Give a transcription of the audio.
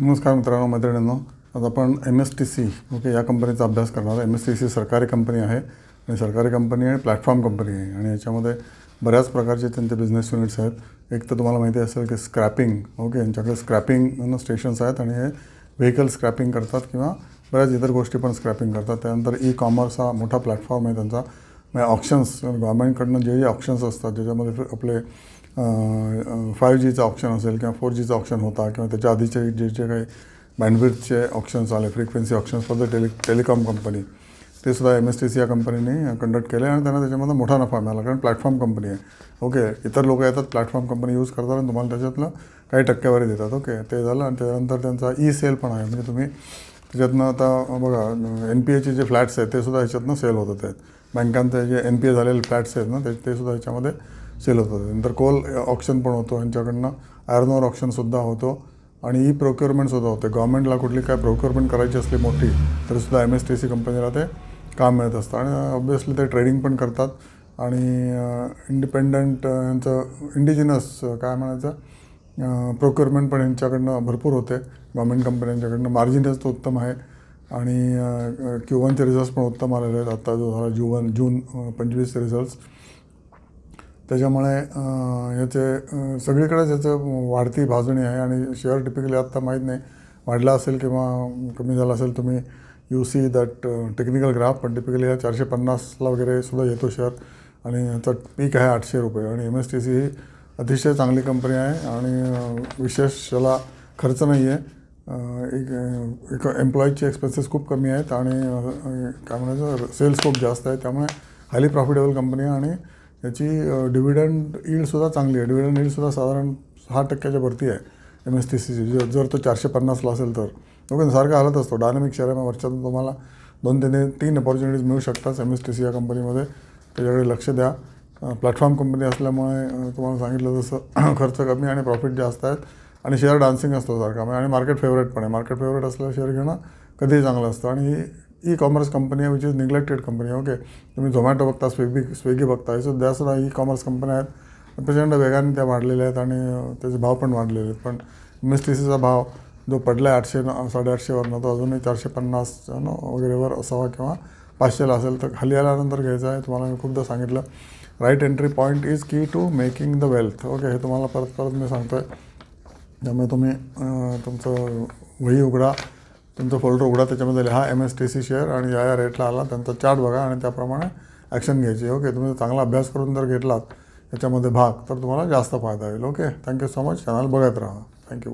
नमस्कार मित्रांनो, मैत्रिणींनो. आज आपण MSTC ओके या कंपनीचा अभ्यास करणार आहे. MSTC सरकारी कंपनी आहे आणि सरकारी कंपनी आहे, प्लॅटफॉर्म कंपनी आहे आणि याच्यामध्ये बऱ्याच प्रकारचे त्यांचे बिझनेस युनिट्स आहेत. एक तर तुम्हाला माहिती असेल की स्क्रॅपिंग ओके, यांच्याकडे स्क्रॅपिंग स्टेशन्स आहेत आणि हे व्हेकल स्क्रॅपिंग करतात किंवा बऱ्याच इतर गोष्टी पण स्क्रॅपिंग करतात. त्यानंतर ई-कॉमर्स हा मोठा प्लॅटफॉर्म आहे त्यांचा. म्हणजे ऑप्शन्स गव्हर्मेंटकडनं जे ऑप्शन्स असतात ज्याच्यामध्ये आपले 5Gचा ऑप्शन असेल किंवा 4Gचा ऑप्शन होता किंवा त्याच्या आधीचे जे काही बँडविड्थचे ऑप्शन्स आले, frequency options for the telecom company, ते सुद्धा MSTC या कंपनीने कंडक्ट केले आणि त्यांना त्याच्यामध्ये मोठा नफा मिळाला, कारण प्लॅटफॉर्म कंपनी आहे. ओके, इतर लोक येतात प्लॅटफॉर्म कंपनी यूज करतात आणि तुम्हाला त्याच्यातलं काही टक्केवारी देतात. ओके, ते झालं. आणि त्यानंतर त्यांचा सेल पण आहे. म्हणजे तुम्ही त्याच्यातनं आता बघा NPAचे जे फ्लॅट्स आहेत ते सुद्धा ह्याच्यातनं सेल होतात आहेत. बँकांचे जे NPA झालेले फ्लॅट्स आहेत ना ते सुद्धा ह्याच्यामध्ये सेल होतं. नंतर कोल ऑप्शन पण होतो यांच्याकडनं, आयर्न ओर ऑप्शनसुद्धा होतो आणि ई प्रोक्युअरमेंटसुद्धा होते. गव्हर्मेंटला कुठली काय प्रोक्युअरमेंट करायची असली मोठी तरीसुद्धा MSTC कंपनीला ते काम मिळत असतं. आणि ऑब्वियसली ते ट्रेडिंग पण करतात आणि इंडिपेंडंट यांचं इंडिजिनस काय म्हणायचं प्रोक्युअरमेंट पण यांच्याकडनं भरपूर होते. गव्हर्मेंट कंपन्यांच्याकडनं मार्जिनच तो उत्तम आहे आणि Q1चे रिझल्ट्स पण उत्तम आलेले आहेत. आत्ता जो झाला जून 25चे रिझल्ट्स, त्याच्यामुळे याचे सगळीकडेच याचं वाढती भाजणी आहे आणि शेअर टिपिकली आत्ता माहीत नाही वाढला असेल किंवा कमी झाला असेल. तुम्ही you see that technical graph, पण टिपिकली हा 450ला वगैरे सुद्धा येतो शेअर आणि याचा पीक आहे 800 रुपये. आणि MSTC ही अतिशय चांगली कंपनी आहे आणि विशेष याला खर्च नाही आहे. एक एम्प्लॉईजचे एक्सपेन्सेस खूप कमी आहेत आणि काय म्हणायचं सेल्स खूप जास्त आहे. त्यामुळे हायली प्रॉफिटेबल कंपनी आहे आणि याची डिव्हिडंड यील्डसुद्धा चांगली आहे. डिव्हिडंड यील्डसुद्धा साधारण 6% वरती आहे MSTCची, जर तो 450ला असेल तर. ओके, सारखा हालत असतो. डायनामिक शेअर आहे, वर्षातून तुम्हाला 2-3 अपॉर्च्युनिटीज मिळू शकतात MSTC या कंपनीमध्ये. त्याच्याकडे लक्ष द्या. प्लॅटफॉर्म कंपनी असल्यामुळे तुम्हाला सांगितलं तसं खर्च कमी आणि प्रॉफिट जास्त आहेत आणि शेअर डान्सिंग असतो सारखा. आणि मार्केट फेवरेट पण आहे. मार्केट फेवरेट असल्यावर शेअर घेणं कधीही चांगलं असतं. आणि ही ई-कॉमर्स कंपनी आहे which is neglected company. Okay, तुम्ही झोमॅटो बघता, स्विगी बघता, हे सुद्धा सुद्धा ई-कॉमर्स कंपन्या आहेत. प्रचंड वेगाने त्या वाढलेल्या आहेत आणि त्याचे भाव पण वाढलेले आहेत. पण MSTCचा भाव जो पडला आहे 800-850वरनं, तो अजूनही 450 वगैरेवर असावा किंवा 500ला असेल तर खाली आल्यानंतर घ्यायचं आहे. तुम्हाला मी खूपदा सांगितलं, right entry point is key to making the wealth. Okay, हे तुम्हाला परत मी सांगतो आहे. त्यामुळे तुम्ही तुमचं वही उघडा, तुमचं फोल्डर उघडा, त्याच्यामध्ये लिहा MSTC शेअर आणि या रेटला आला त्यांचा चार्ट बघा आणि त्याप्रमाणे ॲक्शन घ्यायची. ओके, तुम्ही चांगला अभ्यास करून जर घेतलात याच्यामध्ये भाग तर तुम्हाला जास्त फायदा होईल. Okay, thank you so much. Channel बघत राहा. थँक्यू.